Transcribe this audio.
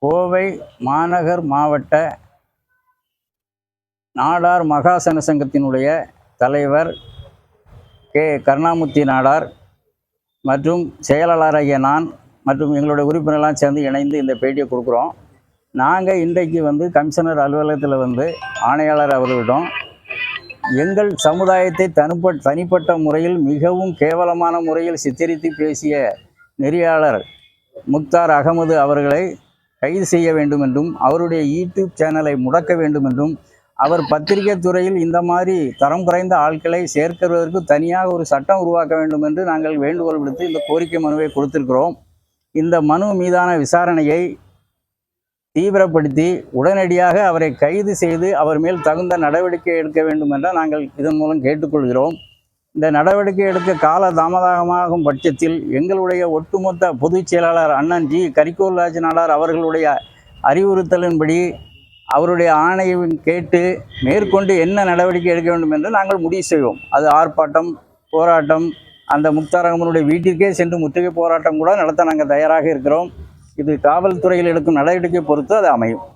கோவை மாநகர் மாவட்ட நாடார் மகாசன சங்கத்தினுடைய தலைவர் கே கருணாமூர்த்தி நாடார் மற்றும் செயலாளராகிய நான் மற்றும் எங்களுடைய உறுப்பினர்லாம் சேர்ந்து இணைந்து இந்த பேட்டியை கொடுக்குறோம். நாங்கள் இன்றைக்கு கமிஷனர் அலுவலகத்தில் ஆணையாளர் அவர்களிடம் எங்கள் சமுதாயத்தை தனிப்பட்ட முறையில் மிகவும் கேவலமான முறையில் சித்தரித்து பேசிய நெறியாளர் முக்தார் அகமது அவர்களை கைது செய்ய வேண்டும் என்றும், அவருடைய யூடியூப் சேனலை முடக்க வேண்டும் என்றும், அவர் பத்திரிகை துறையில் இந்த மாதிரி தரம் குறைந்த ஆட்களை சேர்க்கிறதற்கு தனியாக ஒரு சட்டம் உருவாக்க வேண்டும் என்று நாங்கள் வேண்டுகோள் விடுத்து இந்த கோரிக்கை மனுவை கொடுத்திருக்கிறோம். இந்த மனு மீதான விசாரணையை தீவிரப்படுத்தி உடனடியாக அவரை கைது செய்து அவர் மேல் தகுந்த நடவடிக்கை எடுக்க வேண்டும் என்றால் நாங்கள் இதன் மூலம் கேட்டுக்கொள்கிறோம். இந்த நடவடிக்கை எடுக்க கால தாமதமாகும் பட்சத்தில் எங்களுடைய ஒட்டுமொத்த பொதுச் செயலாளர் அண்ணன் ஜி கரிகோல்ராஜ் நாடார் அவர்களுடைய அறிவுறுத்தலின்படி அவருடைய ஆணையை கேட்டு மேற்கொண்டு என்ன நடவடிக்கை எடுக்க வேண்டும் என்று நாங்கள் முடிவு செய்வோம். அது ஆர்ப்பாட்டம், போராட்டம், அந்த முக்தார் அகமதுடைய வீட்டிற்கே சென்று முற்றுகை போராட்டம் கூட நடத்த நாங்கள் தயாராக இருக்கிறோம். இது காவல்துறையில் எடுக்கும் நடவடிக்கை பொறுத்து அது அமையும்.